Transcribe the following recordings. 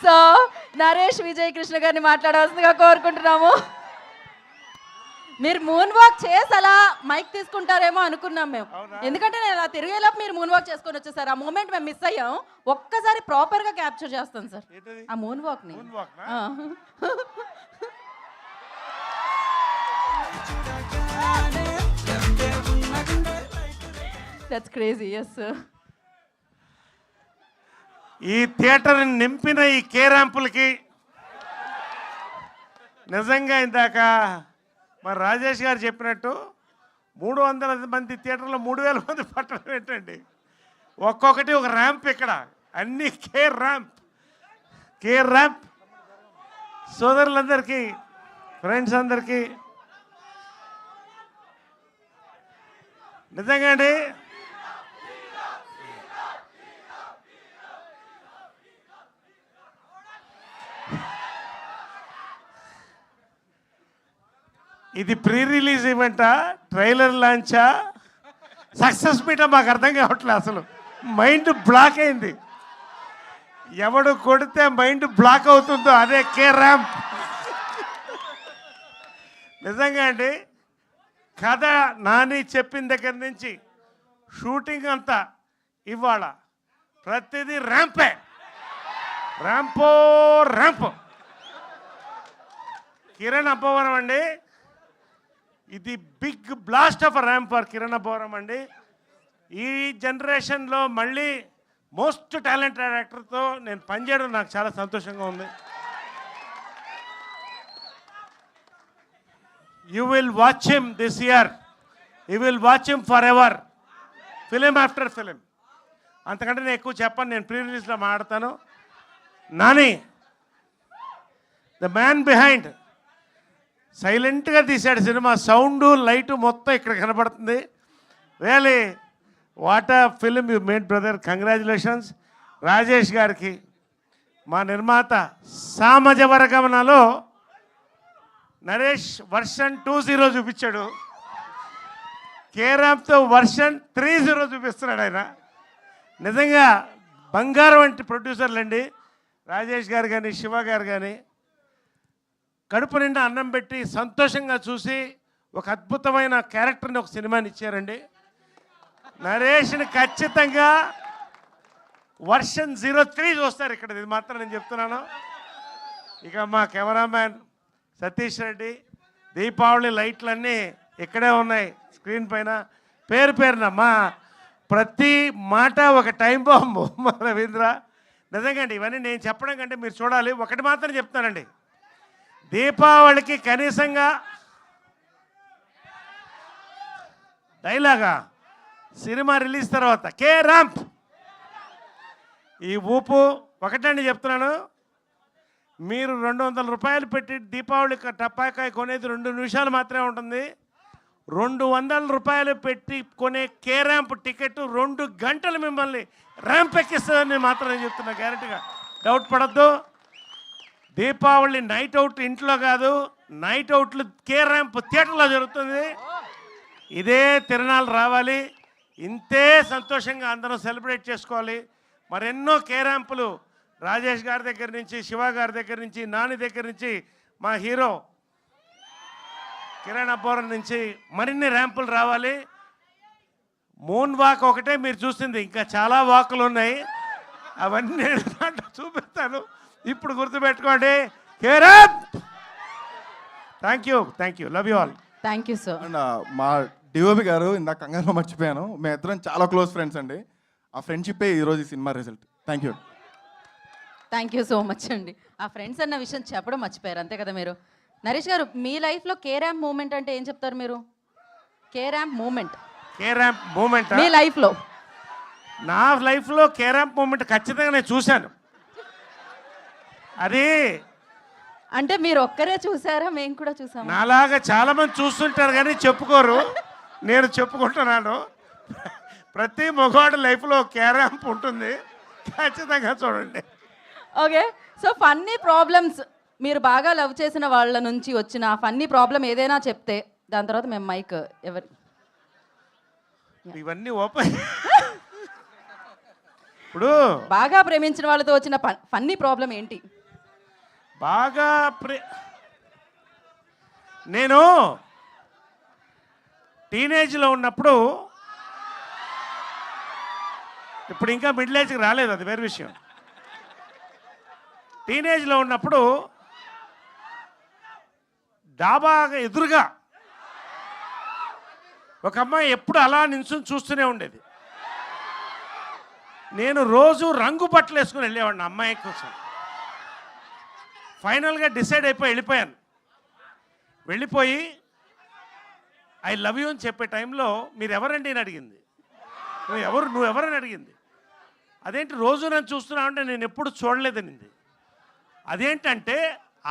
So Naresh Vijay Krishna గారిని మాట్లాడవలసిందిగా కోరుకుంటున్నాము. మీరు మూన్ వాక్ చేసి అలా మైక్ తీసుకుంటారేమో అనుకున్నాం మేము, ఎందుకంటే నేను అలా తిరిగేలోపు మీరు మూన్ వాక్ చేసుకొని వచ్చేసారు. ఆ మూమెంట్ మేము మిస్ అయ్యాం. ఒక్కసారి ప్రాపర్ గా క్యాప్చర్ చేస్తాం సార్ ఆ మూన్ వాక్ ని. That's crazy. yes sir. ఈ థియేటర్ నింపిన ఈ కే ర్యాంపులకి నిజంగా ఇందాక మరి రాజేష్ గారు చెప్పినట్టు 300 మంది థియేటర్లో 3000 మంది పట్టడం ఏంటండి. ఒక్కొక్కటి ఒక ర్యాంప్ ఇక్కడ, అన్ని కే ర్యాంప్. సోదరులందరికీ, ఫ్రెండ్స్ అందరికీ నిజంగా అండి ఇది pre release ఈవెంటా, trailer లాంచా, success meetha మాకు అర్థం కావట్లేదు. అసలు మైండ్ బ్లాక్ అయింది. ఎవడు కొడితే మైండ్ బ్లాక్ అవుతుందో అదే కే ర్యాంప్. నిజంగా అండి, కథ నాని చెప్పిన దగ్గర నుంచి షూటింగ్ అంతా ఇవాళ ప్రతిదీ ర్యాంపే, ర్యాంప్. కిరణ్ అబ్బవరం అండి, ఇది big blast of ramp for Kiran Abbavaram అండి. ఈ జనరేషన్లో మళ్ళీ మోస్ట్ టాలెంటెడ్ యాక్టర్తో నేను పనిచేయడం నాకు చాలా సంతోషంగా ఉంది. You will watch him this year, you will watch him for ever, film after film. అంతకంటే నేను ఎక్కువ చెప్పను, నేను ప్రీ రిలీజ్లో మాట్లాడతాను. నాని ద మ్యాన్ బిహైండ్ సైలెంట్గా తీశాడు సినిమా. సౌండ్ లైటు మొత్తం ఇక్కడ కనబడుతుంది. రియలీ వాట్ ఆ film you made brother, congratulations. Rajesh గారికి మా నిర్మాత సామజ వర్గమనలో నరేష్ వర్షన్ 20 చూపించాడు, కే ర్యాంప్తో వర్షన్ 30 చూపిస్తున్నాడు ఆయన. నిజంగా బంగారం వంటి ప్రొడ్యూసర్లు అండి రాజేష్ గారు కానీ శివ గారు కానీ. కడుపు నిండా అన్నం పెట్టి సంతోషంగా చూసి ఒక అద్భుతమైన క్యారెక్టర్ని, ఒక సినిమాని ఇచ్చారండి. నరేష్ని ఖచ్చితంగా వర్షన్ 03 చూస్తారు ఇక్కడ, ఇది మాత్రం నేను చెప్తున్నాను. ఇక మా కెమెరామ్యాన్ సతీష్ రెడ్డి, దీపావళి లైట్లన్నీ ఇక్కడే ఉన్నాయి స్క్రీన్ పైన, పేరున మా ప్రతి మాట ఒక టైం బాంబు మా రవీంద్ర. నిజంగా అండి, ఇవన్నీ నేను చెప్పడం కంటే మీరు చూడాలి. ఒకటి మాత్రం చెప్తానండి, దీపావళికి కనీసంగా డైలాగా సినిమా రిలీజ్ తర్వాత కే ర్యాంప్ ఈ ఊపు ఒకటండి చెప్తున్నాను. మీరు 200 రూపాయలు పెట్టి దీపావళి టపాకాయ కొనేది 2 నిమిషాలు మాత్రమే ఉంటుంది. 200 రూపాయలు పెట్టి కొనే కే ర్యాంప్ టికెట్ 2 గంటలు మిమ్మల్ని ర్యాంప్ ఎక్కిస్తుందని మాత్రం నేను చెప్తున్నా, గ్యారెంటీగా, డౌట్ పడద్దు. దీపావళి నైట్ అవుట్ ఇంట్లో కాదు, నైట్ అవుట్లు కే ర్యాంప్ థియేటర్లో జరుగుతుంది. ఇదే తిరణాలు రావాలి, ఇంతే సంతోషంగా అందరం సెలబ్రేట్ చేసుకోవాలి. మరెన్నో కే ర్యాంపులు రాజేష్ గారి దగ్గర నుంచి, శివ గారి దగ్గర నుంచి, నాని దగ్గర నుంచి, మా హీరో కిరణ్ అబ్బవరం నుంచి మరిన్ని ర్యాంపులు రావాలి. మూన్ వాక్ ఒకటే మీరు చూస్తుంది, ఇంకా చాలా వాకులు ఉన్నాయి, అవన్నీ చూపిస్తాను. ఇప్పుడు గుర్తుపెట్టుకోండి, K ramp. Thank you, love you all. Thank you sir. And మా డిఓపి గారు ఇందాక కంగారులో మర్చిపోయాను, మేము ఇద్దరం చాలా క్లోజ్ ఫ్రెండ్స్ అండి. ఆ ఫ్రెండ్షిప్పే ఈరోజు ఈ cinema result. Thank you so much అండి. ఆ ఫ్రెండ్స్ అన్న విషయం చెప్పడం మర్చిపోయారు, అంతే కదా మీరు. నరేష్ గారు, మీ లైఫ్లో కే ర్యాంప్ మూమెంట్ అంటే ఏం చెప్తారు మీరు? కే ర్యాంప్ మూమెంట్ మీ లైఫ్లో? నా లైఫ్లో కే ర్యాంప్ మూమెంట్ ఖచ్చితంగా నేను చూశాను. అది అంటే మీరు ఒక్కరే చూసారా? మేము కూడా చూసాము. నాలాగా చాలా మంది చూస్తుంటారు కానీ చెప్పుకోరు, నేను చెప్పుకుంటున్నాను. ప్రతి మగవాడి లైఫ్లో కే ర్యాంప్ ఉంటుంది, ఖచ్చితంగా చూడండి. ఓకే, సో ఫన్నీ ప్రాబ్లమ్స్, మీరు బాగా లవ్ చేసిన వాళ్ళ నుంచి వచ్చిన ఫన్నీ ప్రాబ్లం ఏదైనా చెప్తే దాని తర్వాత మేము మైక్ ఎవరు ఇవన్నీ ఓపెన్. ఇప్పుడు బాగా ప్రేమించిన వాళ్ళతో వచ్చిన ఫన్నీ ప్రాబ్లం ఏంటి? బాగా నేను టీనేజ్లో ఉన్నప్పుడు, ఇప్పుడు ఇంకా మిడిల్ ఏజ్కి రాలేదు, అది వేరే విషయం. టీనేజ్లో ఉన్నప్పుడు డాబాగా ఎదురుగా ఒక అమ్మాయి ఎప్పుడు అలా నిల్చుని చూస్తూనే ఉండేది. నేను రోజు రంగు బట్టలు వేసుకుని వెళ్ళేవాడిని అమ్మాయి కోసం. ఫైనల్గా డిసైడ్ అయిపోయి వెళ్ళిపోయాను. వెళ్ళిపోయి ఐ లవ్ యూ అని చెప్పే టైంలో మీరు ఎవరండి అని అడిగింది. నువ్వు ఎవరని అడిగింది. అదేంటి రోజు నన్ను చూస్తున్నావు అంటే నేను ఎప్పుడు చూడలేదనింది. అదేంటంటే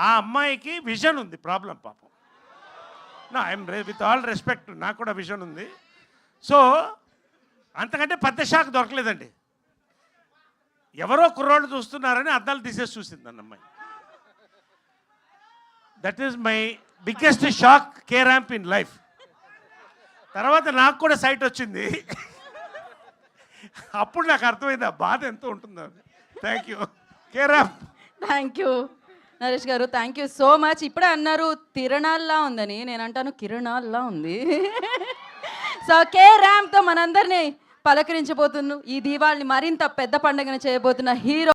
ఆ అమ్మాయికి విజన్ ఉంది, ప్రాబ్లం పాపం. నా ఐఎమ్ విత్ ఆల్ రెస్పెక్ట్, నాకు కూడా విజన్ ఉంది. సో అంతకంటే పెద్ద షాక్ దొరకలేదండి. ఎవరో కుర్రోళ్ళు చూస్తున్నారని అద్దాలు తీసేసి చూసింది అన్న అమ్మాయి. That is my biggest shock K ramp in life. తర్వాత నాకు కూడా సైట్ వచ్చింది. అప్పుడు నాకు అర్థమైంది ఆ బాధ ఎంత ఉంటుందో. Thank U K ramp. Thank you Naresh గారు, థ్యాంక్ యూ సో మచ్. ఇప్పుడే అన్నారు తిరణాల్లా ఉందని, నేను అంటాను కిరణాల్లా ఉంది. సో కే ర్యాంప్తో మనందరినీ పలకరించబోతున్నాం. ఈ దీవాళిని మరింత పెద్ద పండుగను చేయబోతున్న హీరో